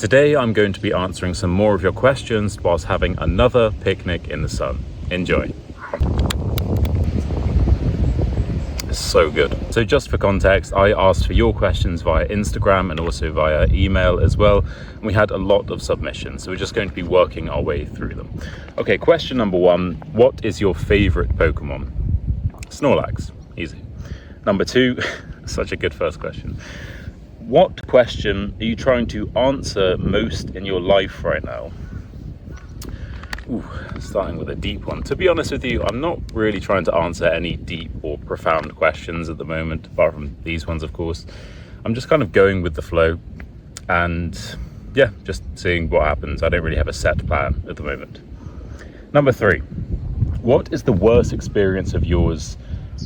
Today I'm going to be answering some more of your questions whilst having another picnic in the sun. Enjoy. It's so good. So just for context, I asked for your questions via Instagram and also via email as well. And we had a lot of submissions, so we're just going to be working our way through them. Okay, question number 1. What is your favorite Pokemon? Snorlax. Easy. Number 2, such a good first question. What question are you trying to answer most in your life right now? Ooh, starting with a deep one. To be honest with you, I'm not really trying to answer any deep or profound questions at the moment, apart from these ones, of course. I'm just kind of going with the flow and yeah, just seeing what happens. I don't really have a set plan at the moment. Number 3, what is the worst experience of yours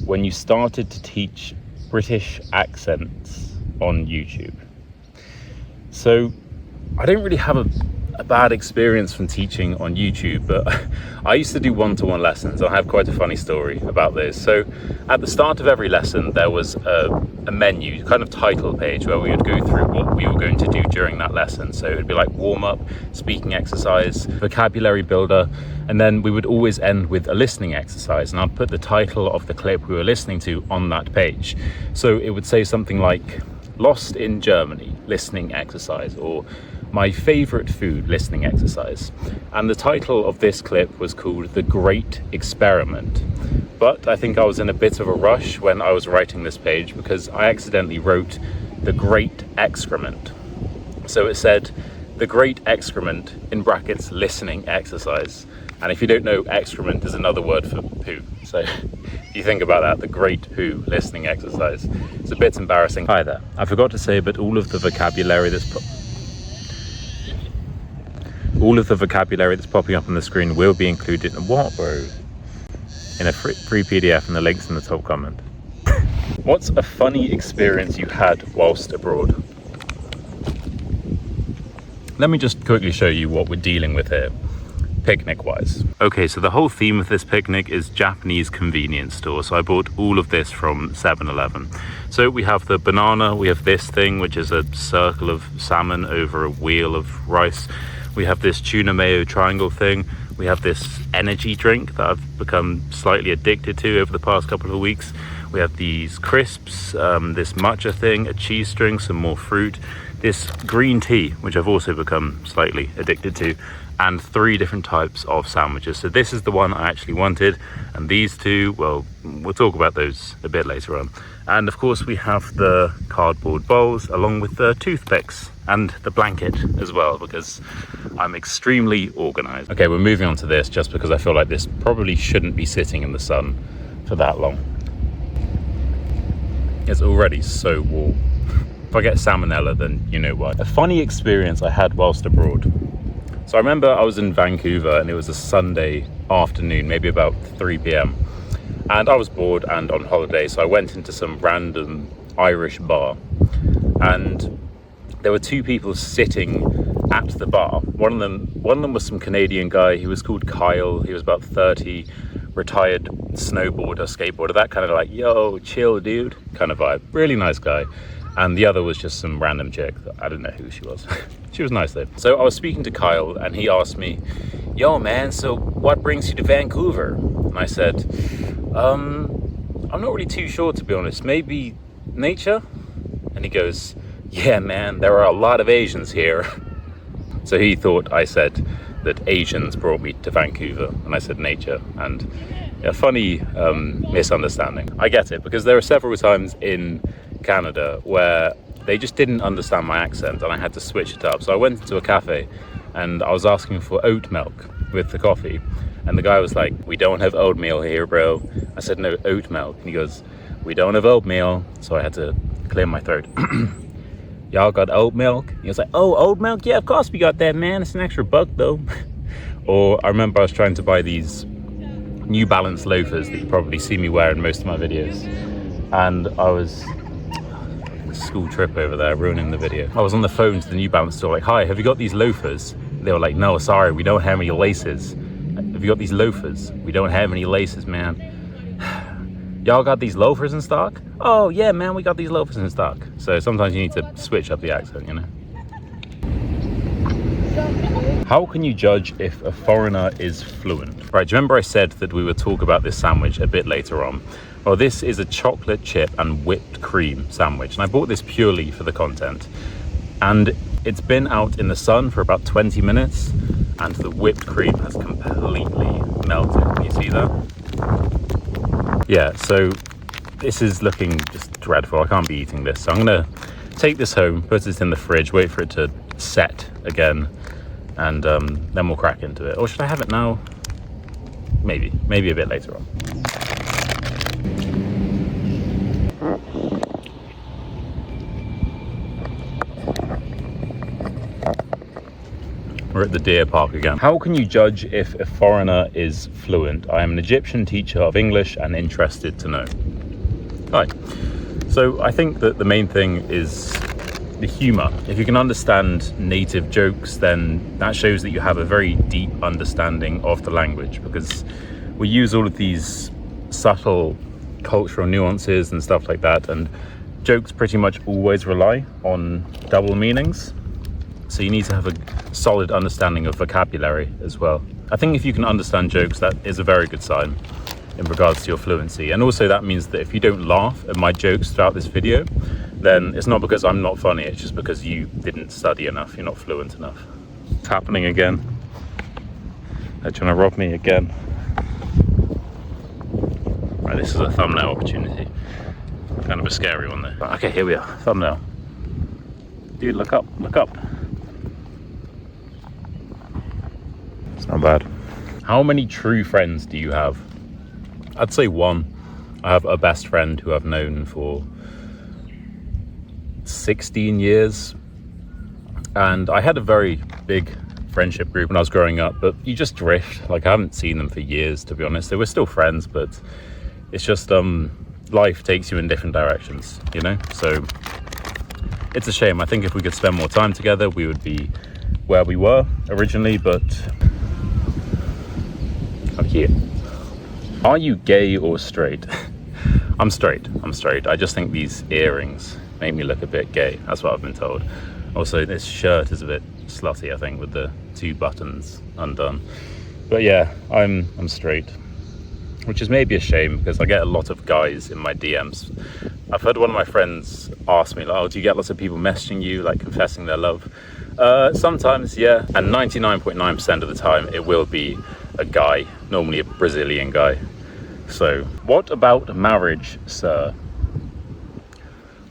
when you started to teach British accents on YouTube? So I don't really have a bad experience from teaching on YouTube, but I used to do one-to-one lessons. I have quite a funny story about this. So at the start of every lesson there was a menu, kind of title page, where we would go through what we were going to do during that lesson. So it would be like warm-up, speaking exercise, vocabulary builder, and then we would always end with a listening exercise, and I'd put the title of the clip we were listening to on that page. So it would say something like Lost in Germany, listening exercise, or my favorite food, listening exercise. And the title of this clip was called The Great Experiment. But I think I was in a bit of a rush when I was writing this page because I accidentally wrote The Great Excrement. So it said The Great Excrement in brackets listening exercise. And if you don't know, excrement is another word for poo. So if you think about that, the great poo listening exercise. It's a bit embarrassing. Hi there. I forgot to say, but all of the vocabulary that's popping up on the screen will be included in what, bro? In a free PDF, and the link's in the top comment. What's a funny experience you had whilst abroad? Let me just quickly show you what we're dealing with here, picnic-wise. Okay, so the whole theme of this picnic is Japanese convenience store. So I bought all of this from 7-Eleven. So we have the banana, we have this thing, which is a circle of salmon over a wheel of rice. We have this tuna mayo triangle thing. We have this energy drink that I've become slightly addicted to over the past couple of weeks. We have these crisps, this matcha thing, a cheese string, some more fruit, this green tea, which I've also become slightly addicted to, and 3 different types of sandwiches. So this is the one I actually wanted, and these 2, well, we'll talk about those a bit later on. And of course we have the cardboard bowls along with the toothpicks and the blanket as well, because I'm extremely organized. Okay, we're moving on to this just because I feel like this probably shouldn't be sitting in the sun for that long. It's already so warm. If I get salmonella, then you know why. A funny experience I had whilst abroad. So I remember I was in Vancouver and it was a Sunday afternoon, maybe about 3 p.m. And I was bored and on holiday, so I went into some random Irish bar. And there were 2 people sitting at the bar. One of them was some Canadian guy. He was called Kyle. He was about 30, retired snowboarder, skateboarder, that kind of like, yo, chill, dude, kind of vibe. Really nice guy. And the other was just some random chick. I don't know who she was. She was nice though. So I was speaking to Kyle and he asked me, yo man, so what brings you to Vancouver? And I said, I'm not really too sure, to be honest. Maybe nature? And he goes, yeah man, there are a lot of Asians here. So he thought I said that Asians brought me to Vancouver, and I said nature. And a funny misunderstanding. I get it, because there are several times in Canada where they just didn't understand my accent and I had to switch it up. So I went into a cafe and I was asking for oat milk with the coffee, and the guy was like, we don't have oatmeal here, bro. I said, no, oat milk. And he goes, we don't have oatmeal. So I had to clear my throat. Y'all got oat milk? He was like, oh, oat milk? Yeah, of course we got that, man. It's an extra $1 though. Or I remember I was trying to buy these New Balance loafers that you probably see me wear in most of my videos. And I was, school trip over there, ruining the video. I was on the phone to the New Balance store like, hi, have you got these loafers? They were like, no, sorry, we don't have any laces. Have you got these loafers? We don't have any laces, man. Y'all got these loafers in stock? Oh yeah, man, we got these loafers in stock. So sometimes you need to switch up the accent, you know? How can you judge if a foreigner is fluent? Right, do you remember I said that we would talk about this sandwich a bit later on? Well, this is a chocolate chip and whipped cream sandwich, and I bought this purely for the content. And it's been out in the sun for about 20 minutes, and the whipped cream has completely melted. Can you see that? Yeah, so this is looking just dreadful. I can't be eating this. So I'm gonna take this home, put it in the fridge, wait for it to set again, and then we'll crack into it. Or should I have it now? Maybe a bit later on. We're at the Deer Park again. How can you judge if a foreigner is fluent? I am an Egyptian teacher of English and interested to know. Hi. So I think that the main thing is the humor. If you can understand native jokes, then that shows that you have a very deep understanding of the language, because we use all of these subtle cultural nuances and stuff like that, and jokes pretty much always rely on double meanings. So you need to have a solid understanding of vocabulary as well. I think if you can understand jokes, that is a very good sign in regards to your fluency. And also that means that if you don't laugh at my jokes throughout this video, then it's not because I'm not funny, it's just because you didn't study enough, you're not fluent enough. It's happening again. They're trying to rob me again. Right, this is a thumbnail opportunity. Kind of a scary one though. Okay, here we are, thumbnail. Dude, look up, look up. It's not bad. How many true friends do you have? I'd say one. I have a best friend who I've known for 16 years. And I had a very big friendship group when I was growing up, but you just drift. Like, I haven't seen them for years, to be honest. They were still friends, but it's just life takes you in different directions, you know? So it's a shame. I think if we could spend more time together, we would be where we were originally, but I'm here. Are you gay or straight? I'm straight. I just think these earrings make me look a bit gay. That's what I've been told. Also, this shirt is a bit slutty, I think, with the 2 buttons undone. But yeah, I'm straight, which is maybe a shame because I get a lot of guys in my DMs. I've heard one of my friends ask me, like, oh, do you get lots of people messaging you, like confessing their love? Sometimes, yeah. And 99.9% of the time, it will be a guy, normally a Brazilian guy. So, what about marriage, sir?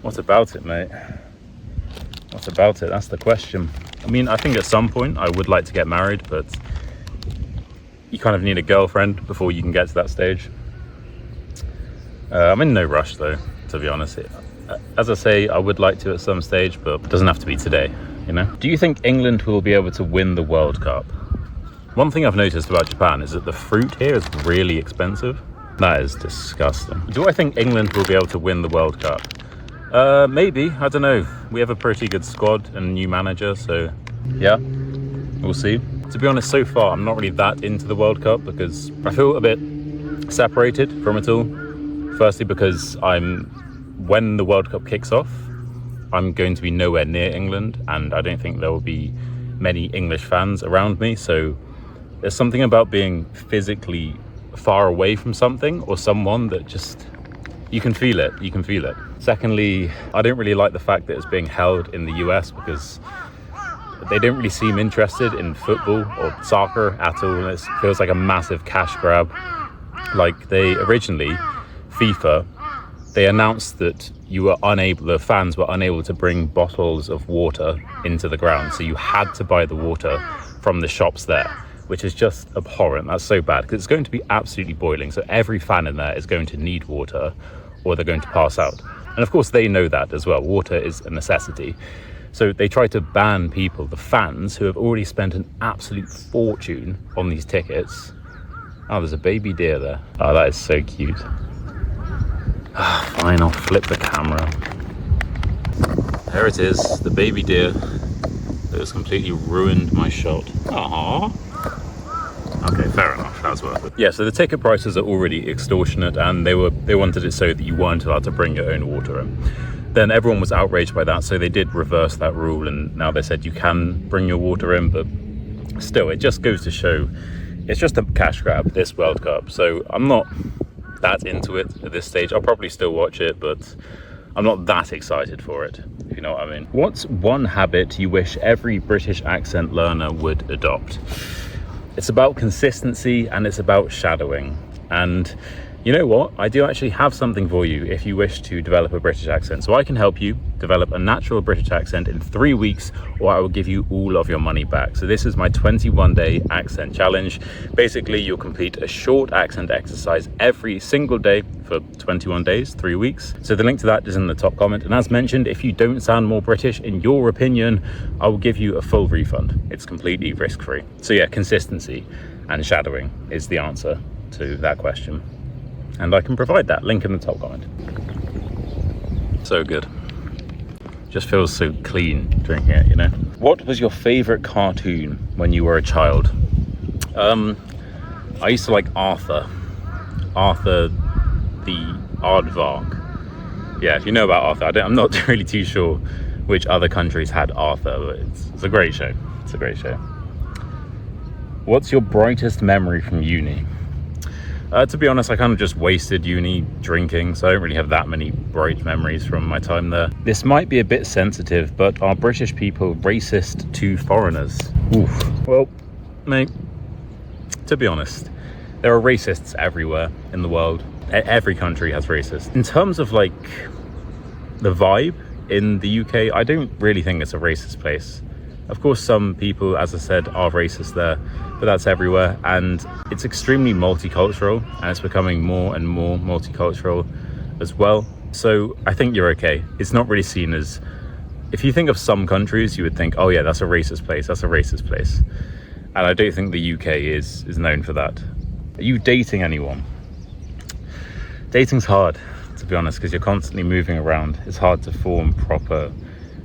What about it, mate? What about it? That's the question. I mean, I think at some point I would like to get married, but you kind of need a girlfriend before you can get to that stage. I'm in no rush though, to be honest. As I say, I would like to at some stage, but it doesn't have to be today, you know? Do you think England will be able to win the World Cup? One thing I've noticed about Japan is that the fruit here is really expensive. That is disgusting. Do I think England will be able to win the World Cup? Maybe, I don't know. We have a pretty good squad and a new manager, so yeah, we'll see. To be honest, so far, I'm not really that into the World Cup because I feel a bit separated from it all. Firstly, because when the World Cup kicks off, I'm going to be nowhere near England, and I don't think there will be many English fans around me, so there's something about being physically far away from something or someone that just, you can feel it. Secondly, I don't really like the fact that it's being held in the US because they don't really seem interested in football or soccer at all. It feels like a massive cash grab. Like FIFA, they announced that the fans were unable to bring bottles of water into the ground. So you had to buy the water from the shops there, which is just abhorrent. That's so bad because it's going to be absolutely boiling. So every fan in there is going to need water or they're going to pass out. And of course they know that as well. Water is a necessity. So they try to ban people, the fans, who have already spent an absolute fortune on these tickets. Oh, there's a baby deer there. Oh, that is so cute. Fine, I'll flip the camera. There it is, the baby deer that has completely ruined my shot. Aww. Okay, fair enough, that was worth it. Yeah, so the ticket prices are already extortionate, and they wanted it so that you weren't allowed to bring your own water in. Then everyone was outraged by that, so they did reverse that rule, and now they said you can bring your water in, but still, it just goes to show it's just a cash grab, this World Cup. So I'm not that into it at this stage. I'll probably still watch it, but I'm not that excited for it, if you know what I mean. What's one habit you wish every British accent learner would adopt? It's about consistency and it's about shadowing. And you know what? I do actually have something for you if you wish to develop a British accent. So I can help you develop a natural British accent in 3 weeks, or I will give you all of your money back. So this is my 21-day accent challenge. Basically, you'll complete a short accent exercise every single day for 21 days, 3 weeks. So the link to that is in the top comment. And as mentioned, if you don't sound more British in your opinion, I will give you a full refund. It's completely risk-free. So yeah, consistency and shadowing is the answer to that question. And I can provide that link in the top comment. So good. Just feels so clean drinking it, you know. What was your favorite cartoon when you were a child? I used to like Arthur the Aardvark. Yeah, if you know about Arthur, I'm not really too sure which other countries had Arthur, but it's a great show. It's a great show. What's your brightest memory from uni? To be honest, I kind of just wasted uni drinking, so I don't really have that many bright memories from my time there. This might be a bit sensitive, but are British people racist to foreigners? Oof. Well, mate, to be honest, there are racists everywhere in the world. Every country has racists. In terms of like the vibe in the UK, I don't really think it's a racist place. Of course, some people, as I said, are racist there, but that's everywhere. And it's extremely multicultural, and it's becoming more and more multicultural as well. So I think you're okay. It's not really seen as, if you think of some countries, you would think, oh yeah, that's a racist place. That's a racist place. And I don't think the UK is known for that. Are you dating anyone? Dating's hard, to be honest, because you're constantly moving around. It's hard to form proper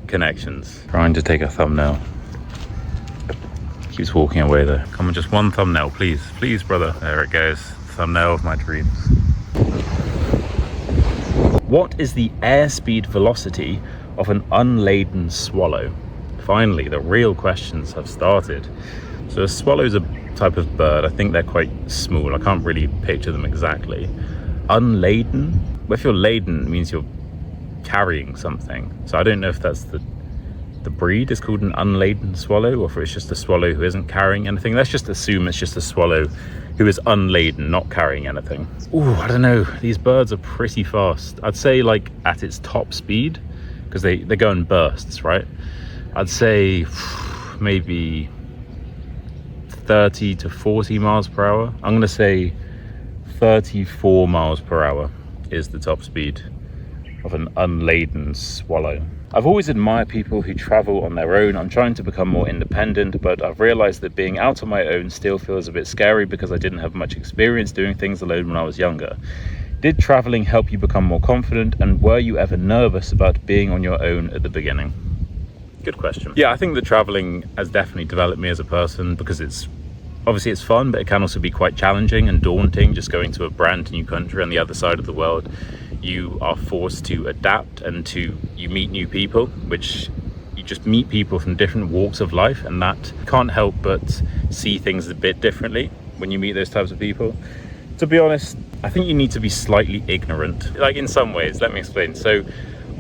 connections. Trying to take a thumbnail. Keeps walking away though. Come on, just one thumbnail, please. Please, brother. There it goes. Thumbnail of my dreams. What is the airspeed velocity of an unladen swallow? Finally, the real questions have started. So a swallow's a type of bird. I think they're quite small. I can't really picture them exactly. Unladen? Well, if you're laden, it means you're carrying something. So I don't know if that's the breed is called an unladen swallow, or if it's just a swallow who isn't carrying anything. Let's just assume it's just a swallow who is unladen, not carrying anything. Ooh, I don't know. These birds are pretty fast. I'd say like at its top speed, because they go in bursts, right? I'd say maybe 30 to 40 miles per hour. I'm going to say 34 miles per hour is the top speed of an unladen swallow. I've always admired people who travel on their own. I'm trying to become more independent, but I've realized that being out on my own still feels a bit scary because I didn't have much experience doing things alone when I was younger. Did traveling help you become more confident, and were you ever nervous about being on your own at the beginning? Good question. Yeah, I think that traveling has definitely developed me as a person, because it's fun, but it can also be quite challenging and daunting just going to a brand new country on the other side of the world. You are forced to adapt, and you meet new people, which you just meet people from different walks of life, and that can't help but see things a bit differently when you meet those types of people. To be honest, I think you need to be slightly ignorant, like in some ways. Let me explain. So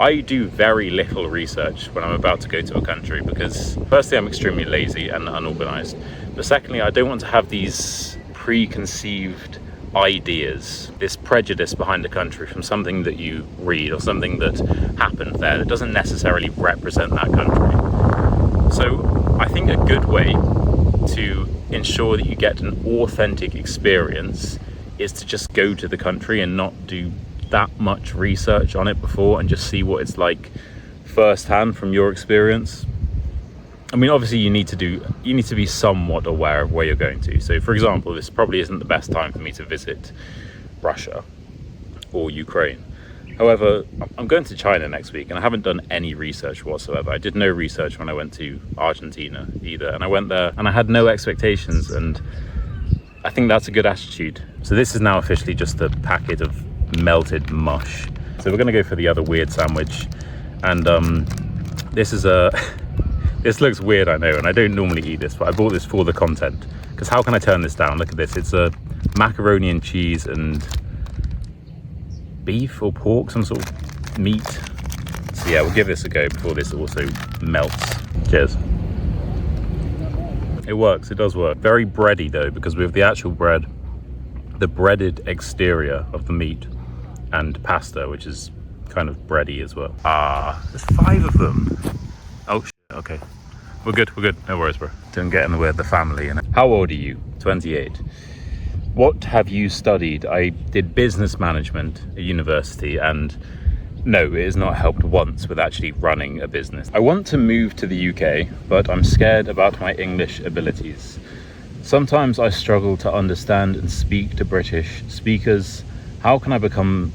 I do very little research when I'm about to go to a country, because firstly, I'm extremely lazy and unorganized, but secondly, I don't want to have these preconceived ideas, this prejudice behind a country from something that you read or something that happened there that doesn't necessarily represent that country. So I think a good way to ensure that you get an authentic experience is to just go to the country and not do that much research on it before, and just see what it's like firsthand from your experience. I mean, obviously you need to be somewhat aware of where you're going to. So for example, this probably isn't the best time for me to visit Russia or Ukraine. However, I'm going to China next week, and I haven't done any research whatsoever. I did no research when I went to Argentina either, and I went there and I had no expectations, and I think that's a good attitude. So this is now officially just a packet of melted mush. So we're going to go for the other weird sandwich, and this is This looks weird, I know, and I don't normally eat this, but I bought this for the content. Because how can I turn this down? Look at this. It's a macaroni and cheese and beef or pork, some sort of meat. So yeah, we'll give this a go before this also melts. Cheers. It works, it does work. Very bready though, because we have the actual bread, the breaded exterior of the meat, and pasta, which is kind of bready as well. Ah, there's 5 of them. Oh, okay. We're good, no worries, bro. Don't get in the way of the family. You know? How old are you? 28. What have you studied? I did business management at university, and no, it has not helped once with actually running a business. I want to move to the UK, but I'm scared about my English abilities. Sometimes I struggle to understand and speak to British speakers. How can I become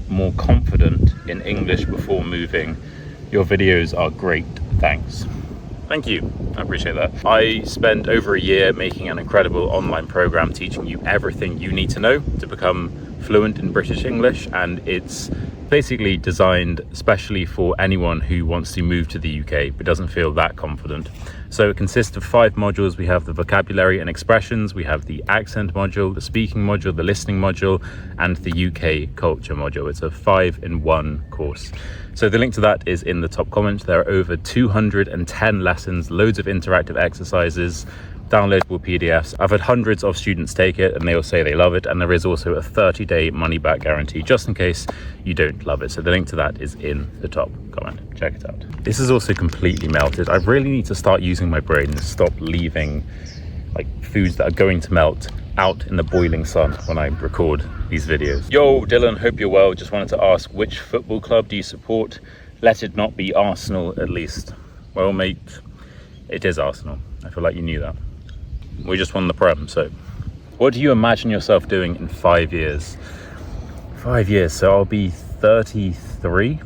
more confident in English before moving? Your videos are great, thanks. Thank you, I appreciate that. I spent over a year making an incredible online program teaching you everything you need to know to become fluent in British English, and it's basically designed especially for anyone who wants to move to the UK but doesn't feel that confident. So it consists of 5 modules. We have the vocabulary and expressions, we have the accent module, the speaking module, the listening module, and the UK culture module. It's a 5-in-1 course. So the link to that is in the top comment. There are over 210 lessons, loads of interactive exercises, downloadable PDFs. I've had hundreds of students take it and they all say they love it, and there is also a 30-day money-back guarantee just in case you don't love it. So the link to that is in the top comment. Check it out. This is also completely melted. I really need to start using my brain and stop leaving like foods that are going to melt out in the boiling sun when I record these videos. Yo, Dylan, hope you're well. Just wanted to ask, which football club do you support? Let it not be Arsenal, at least. Well, mate, it is Arsenal. I feel like you knew that. We just won the Prem, so. What do you imagine yourself doing in 5 years? 5 years, so I'll be 33.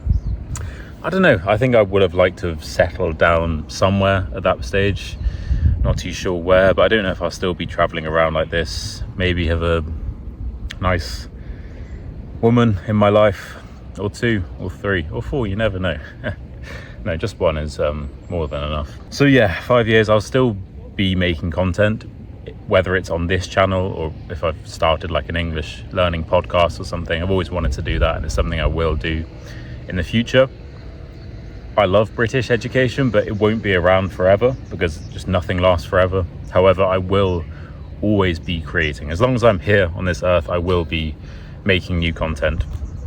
I don't know, I think I would have liked to have settled down somewhere at that stage. Not too sure where, but I don't know if I'll still be traveling around like this. Maybe have a nice woman in my life, or 2, or 3, or 4, you never know. No, just 1 is more than enough. So yeah, 5 years, I'll still be making content, whether it's on this channel or if I've started like an English learning podcast or something. I've always wanted to do that, and it's something I will do in the future. I love British education, but it won't be around forever because just nothing lasts forever. However, I will always be creating. As long as I'm here on this earth, I will be making new content.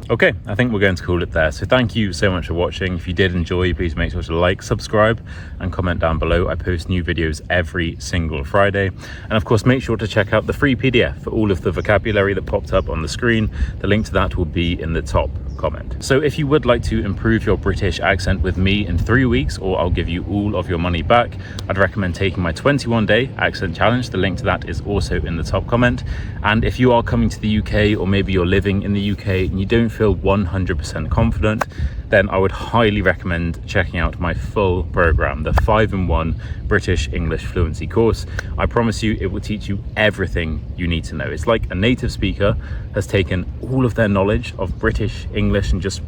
Okay, I think we're going to call it there. So thank you so much for watching. If you did enjoy, please make sure to like, subscribe, and comment down below. I post new videos every single Friday. And of course, make sure to check out the free PDF for all of the vocabulary that popped up on the screen. The link to that will be in the top comment. So if you would like to improve your British accent with me in 3 weeks, or I'll give you all of your money back, I'd recommend taking my 21-day accent challenge. The link to that is also in the top comment. And if you are coming to the UK, or maybe you're living in the UK and you don't feel 100% confident, then I would highly recommend checking out my full program, the 5-in-1 British English Fluency course. I promise you, it will teach you everything you need to know. It's like a native speaker has taken all of their knowledge of British English and just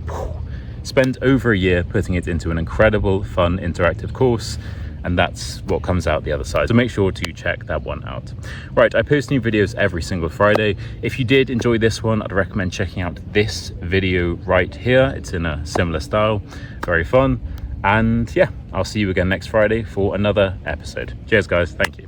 spent over a year putting it into an incredible, fun, interactive course. And that's what comes out the other side. So make sure to check that one out. Right, I post new videos every single Friday. If you did enjoy this one, I'd recommend checking out this video right here. It's in a similar style, very fun. And yeah, I'll see you again next Friday for another episode. Cheers guys, thank you.